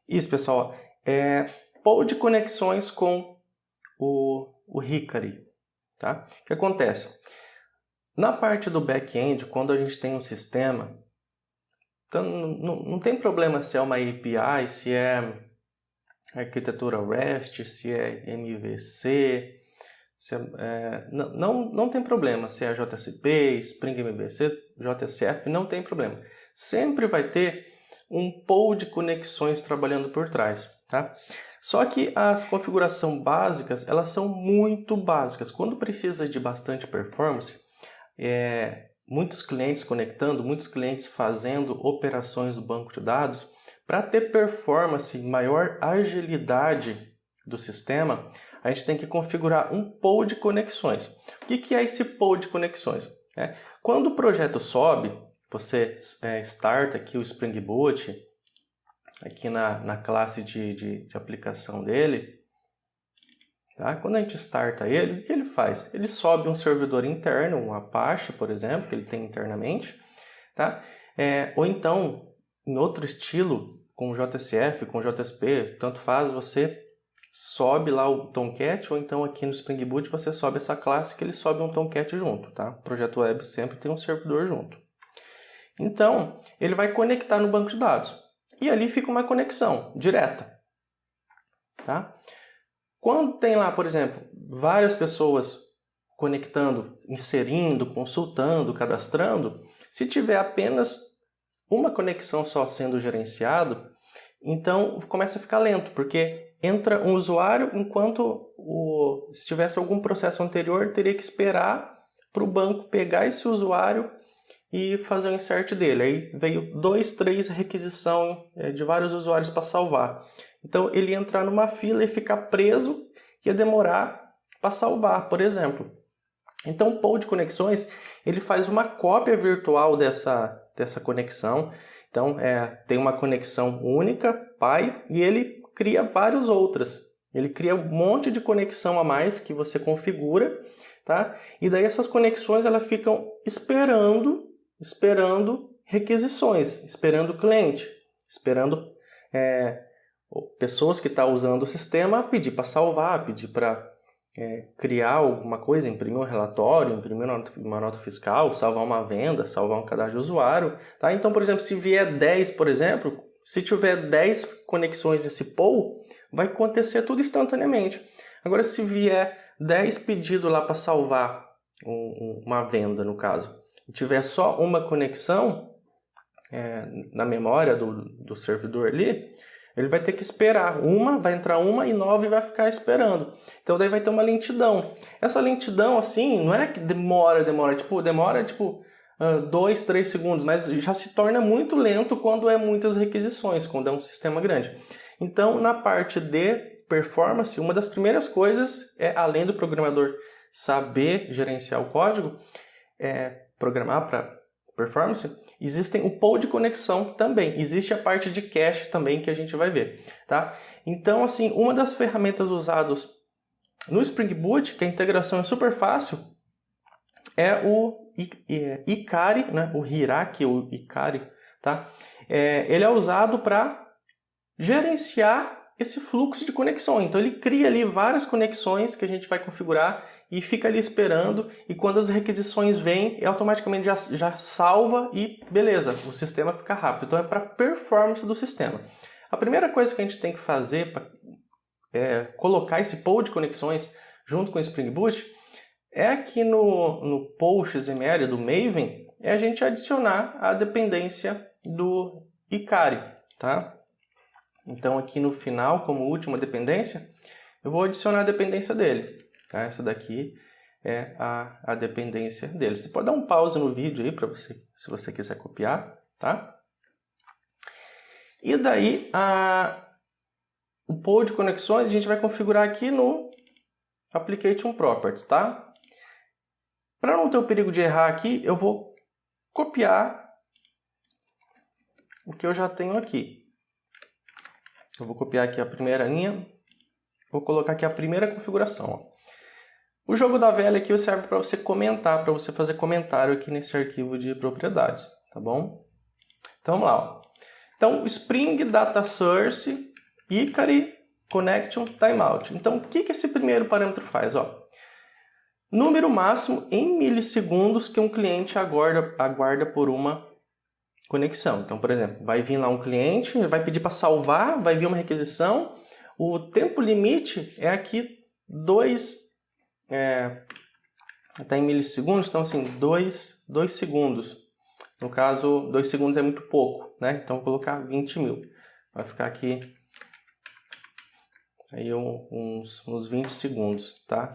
Isso, pessoal. Pool de conexões com o Hikari. Tá? O que acontece? Na parte do back-end, quando a gente tem um sistema, então não tem problema se é uma API, se é arquitetura REST, se é MVC, não tem problema se é JCP, Spring MVC, JSF, não tem problema. Sempre vai ter um pool de conexões trabalhando por trás, tá? Só que as configurações básicas, elas são muito básicas. Quando precisa de bastante performance, muitos clientes conectando, muitos clientes fazendo operações no banco de dados, para ter performance, maior agilidade do sistema, a gente tem que configurar um pool de conexões. O que é esse pool de conexões? Quando o projeto sobe, você starta aqui o Spring Boot, aqui na classe de aplicação dele. Tá? Quando a gente starta ele, o que ele faz? Ele sobe um servidor interno, um Apache, por exemplo, que ele tem internamente. Tá? Ou então, em outro estilo, com JSF, com JSP, tanto faz, você sobe lá o Tomcat, ou então aqui no Spring Boot você sobe essa classe que ele sobe um Tomcat junto. Tá? O projeto web sempre tem um servidor junto. Então, ele vai conectar no banco de dados. E ali fica uma conexão direta. Tá? Quando tem lá, por exemplo, várias pessoas conectando, inserindo, consultando, cadastrando, se tiver apenas uma conexão só sendo gerenciado, então começa a ficar lento, porque entra um usuário enquanto se tivesse algum processo anterior, teria que esperar para o banco pegar esse usuário e fazer o insert dele. Aí veio 2, 3 requisição de vários usuários para salvar. Então ele ia entrar numa fila e ficar preso, ia demorar para salvar, por exemplo. Então o pool de conexões, ele faz uma cópia virtual dessa conexão. Então tem uma conexão única, pai, e ele cria várias outras. Ele cria um monte de conexão a mais que você configura, tá? E daí essas conexões elas ficam esperando requisições, esperando o cliente, esperando pessoas que estão usando o sistema pedir para salvar, pedir para criar alguma coisa, imprimir um relatório, imprimir uma nota fiscal, salvar uma venda, salvar um cadastro de usuário. Tá? Então, por exemplo, se vier 10, por exemplo, se tiver 10 conexões nesse pool, vai acontecer tudo instantaneamente. Agora, se vier 10 pedidos lá para salvar uma venda, no caso, e tiver só uma conexão na memória do servidor ali, ele vai ter que esperar. Vai entrar uma e 9 vai ficar esperando. Então daí vai ter uma lentidão. Essa lentidão, assim, não é que demora 2, 3 segundos, mas já se torna muito lento quando é muitas requisições, quando é um sistema grande. Então, na parte de performance, uma das primeiras coisas além do programador saber gerenciar o código, programar para performance, existem o pool de conexão também. Existe a parte de cache também que a gente vai ver, tá? Então, assim, uma das ferramentas usadas no Spring Boot, que a integração é super fácil, é o Hikari, né? O Hiraki, o Hikari, tá? Ele é usado para gerenciar esse fluxo de conexão. Então ele cria ali várias conexões que a gente vai configurar e fica ali esperando, e quando as requisições vêm, automaticamente já salva e beleza, o sistema fica rápido. Então é para performance do sistema. A primeira coisa que a gente tem que fazer para colocar esse pool de conexões junto com o Spring Boot aqui no pool XML do Maven, a gente adicionar a dependência do Hikari, tá? Então aqui no final, como última dependência, eu vou adicionar a dependência dele. Tá? Essa daqui é a dependência dele. Você pode dar um pause no vídeo aí para você, se você quiser copiar, tá? E daí o pool de conexões a gente vai configurar aqui no Application Properties, tá? Para não ter o perigo de errar aqui, eu vou copiar o que eu já tenho aqui. Eu vou copiar aqui a primeira linha, vou colocar aqui a primeira configuração. Ó. O jogo da velha aqui serve para você comentar, para você fazer comentário aqui nesse arquivo de propriedades, tá bom? Então vamos lá. Ó. Então, Spring Data Source Hikari Connection Timeout. Então, o que esse primeiro parâmetro faz? Ó, número máximo em milissegundos que um cliente aguarda por uma conexão. Então, por exemplo, vai vir lá um cliente, vai pedir para salvar, vai vir uma requisição. O tempo limite é aqui 2, está em milissegundos, então assim, 2 segundos. No caso, 2 segundos é muito pouco, né? Então, vou colocar 20 mil. Vai ficar aqui aí uns 20 segundos, tá?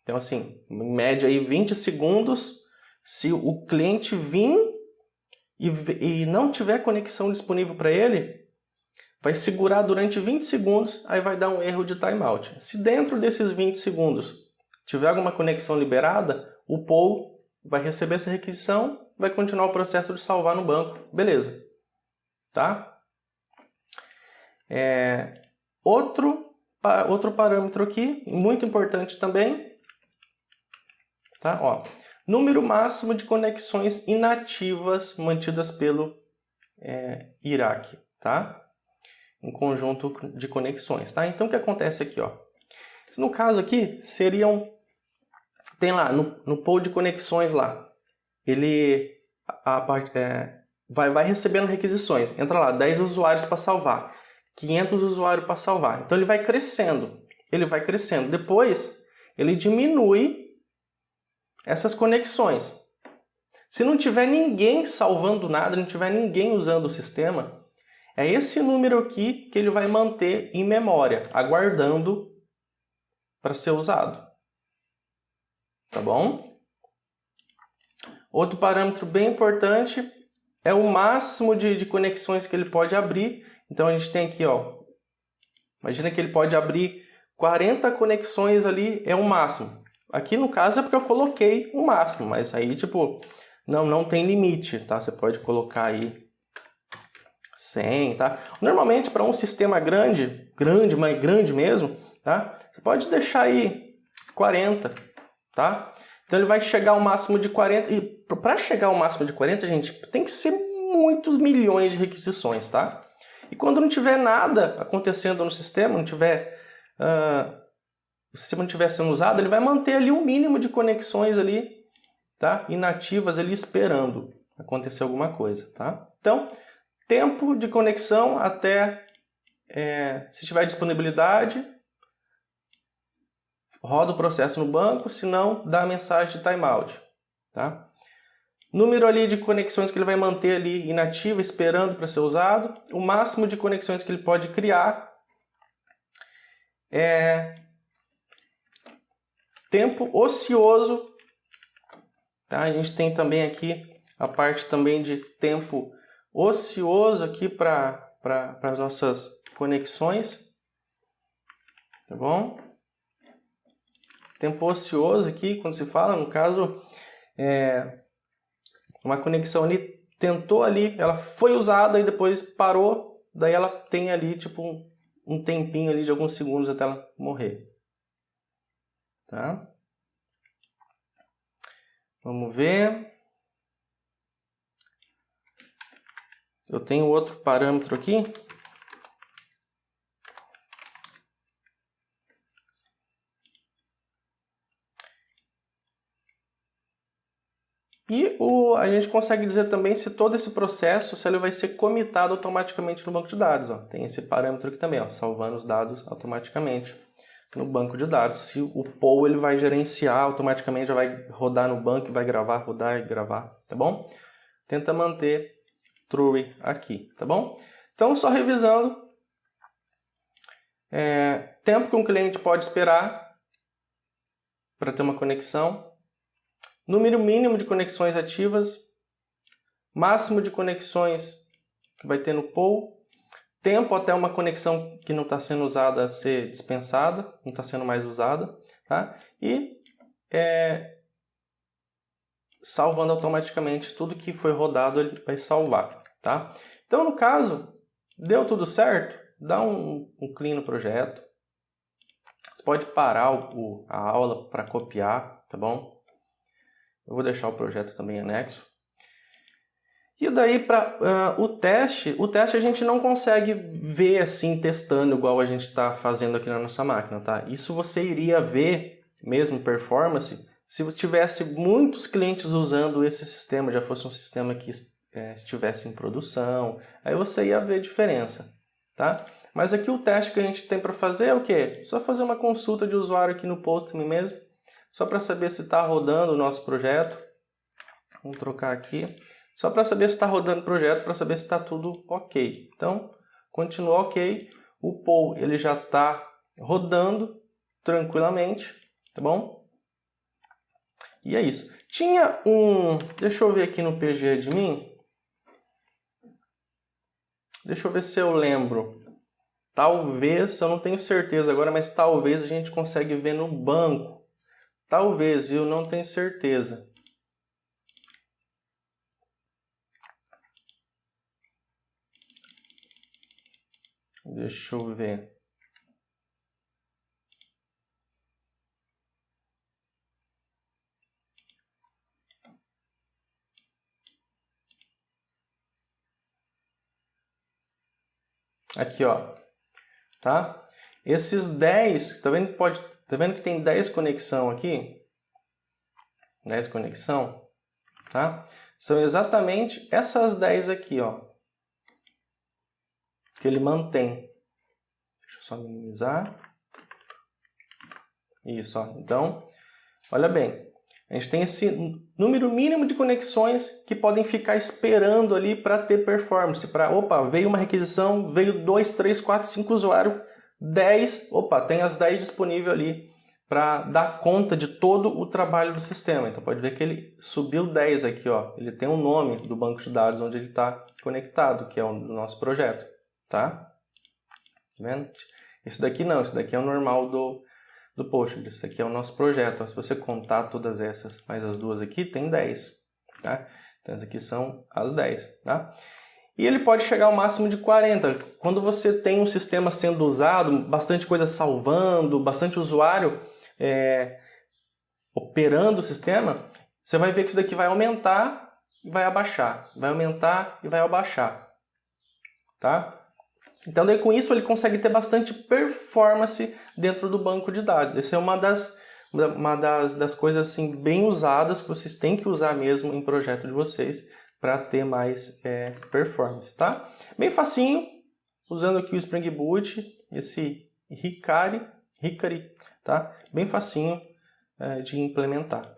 Então, assim, em média aí 20 segundos, se o cliente vir e não tiver conexão disponível para ele, vai segurar durante 20 segundos, aí vai dar um erro de timeout. Se dentro desses 20 segundos tiver alguma conexão liberada, o POW vai receber essa requisição, vai continuar o processo de salvar no banco. Beleza. Tá? Outro parâmetro aqui, muito importante também, tá? Ó, número máximo de conexões inativas mantidas pelo Iraque, tá? Um conjunto de conexões, tá? Então, o que acontece aqui, ó? No caso aqui, tem lá, no pool de conexões lá, ele vai recebendo requisições. Entra lá, 10 usuários para salvar, 500 usuários para salvar. Então, ele vai crescendo. Depois, ele diminui essas conexões. Se não tiver ninguém salvando nada, não tiver ninguém usando o sistema, é esse número aqui que ele vai manter em memória, aguardando para ser usado. Tá bom? Outro parâmetro bem importante é o máximo de conexões que ele pode abrir. Então, a gente tem aqui, ó, imagina que ele pode abrir 40 conexões ali, é o máximo. Aqui, no caso, é porque eu coloquei o máximo, mas aí, tipo, não tem limite, tá? Você pode colocar aí 100, tá? Normalmente, para um sistema grande, mas grande mesmo, tá? Você pode deixar aí 40, tá? Então, ele vai chegar ao máximo de 40. E para chegar ao máximo de 40, gente, tem que ser muitos milhões de requisições, tá? E quando não tiver nada acontecendo no sistema, o sistema não estiver sendo usado, ele vai manter ali um mínimo de conexões ali, tá? Inativas ali, esperando acontecer alguma coisa, tá? Então, tempo de conexão até, se tiver disponibilidade, roda o processo no banco, se não, dá a mensagem de timeout, tá? Número ali de conexões que ele vai manter ali inativa, esperando para ser usado. O máximo de conexões que ele pode criar. Tempo ocioso, tá? A gente tem também aqui a parte também de tempo ocioso aqui para as nossas conexões, tá bom? Tempo ocioso aqui, quando se fala, no caso, uma conexão ali, tentou ali, ela foi usada e depois parou, daí ela tem ali tipo um tempinho ali de alguns segundos até ela morrer. Tá? Vamos ver. Eu tenho outro parâmetro aqui. E a gente consegue dizer também se todo esse processo, se ele vai ser comitado automaticamente no banco de dados. Ó. Tem esse parâmetro aqui também, ó, salvando os dados automaticamente no banco de dados. Se o POW ele vai gerenciar automaticamente, já vai rodar no banco, vai gravar, rodar e gravar, tá bom? Tenta manter true aqui, tá bom? Então, só revisando, tempo que um cliente pode esperar para ter uma conexão, número mínimo de conexões ativas, máximo de conexões que vai ter no POW, tempo até uma conexão que não está sendo usada ser dispensada, não está sendo mais usada, tá? E salvando automaticamente tudo que foi rodado, ele vai salvar, tá? Então, no caso, deu tudo certo, dá um clean no projeto. Você pode parar a aula para copiar, tá bom? Eu vou deixar o projeto também anexo. E daí, para o teste a gente não consegue ver assim, testando igual a gente está fazendo aqui na nossa máquina, tá? Isso você iria ver, mesmo performance, se você tivesse muitos clientes usando esse sistema, já fosse um sistema que estivesse em produção, aí você ia ver diferença, tá? Mas aqui o teste que a gente tem para fazer é o quê? Só fazer uma consulta de usuário aqui no Postman mesmo, só para saber se está rodando o nosso projeto. Vamos trocar aqui. Só para saber se está rodando o projeto, para saber se está tudo ok. Então, continua ok. O poll ele já está rodando tranquilamente, tá bom? E é isso. Tinha um... Deixa eu ver aqui no PGAdmin. Deixa eu ver se eu lembro. Talvez, eu não tenho certeza agora, mas talvez a gente consiga ver no banco. Talvez, viu? Não tenho certeza. Deixa eu ver. Aqui, ó. Tá? Esses 10, tá vendo que tem 10 conexão aqui? 10 conexão, tá? São exatamente essas 10 aqui, ó. Que ele mantém. Deixa eu só minimizar. Isso, ó. Então, olha bem. A gente tem esse número mínimo de conexões que podem ficar esperando ali para ter performance. Opa, veio uma requisição, veio 2, 3, 4, 5 usuários, 10. Opa, tem as 10 disponíveis ali para dar conta de todo o trabalho do sistema. Então pode ver que ele subiu 10 aqui, ó. Ele tem um nome do banco de dados onde ele está conectado, que é o do nosso projeto. Tá? Tá vendo? Esse daqui não, esse daqui é o normal do Postgres. Esse aqui é o nosso projeto. Se você contar todas essas, mais as duas aqui, tem 10. Tá? Então, essas aqui são as 10. Tá? E ele pode chegar ao máximo de 40. Quando você tem um sistema sendo usado, bastante coisa salvando, bastante usuário operando o sistema, você vai ver que isso daqui vai aumentar e vai abaixar. Vai aumentar e vai abaixar. Tá? Então, daí, com isso, ele consegue ter bastante performance dentro do banco de dados. Essa é uma das coisas assim, bem usadas que vocês têm que usar mesmo em projeto de vocês para ter mais performance. Tá? Bem facinho, usando aqui o Spring Boot, esse Hikari, tá? Bem facinho de implementar.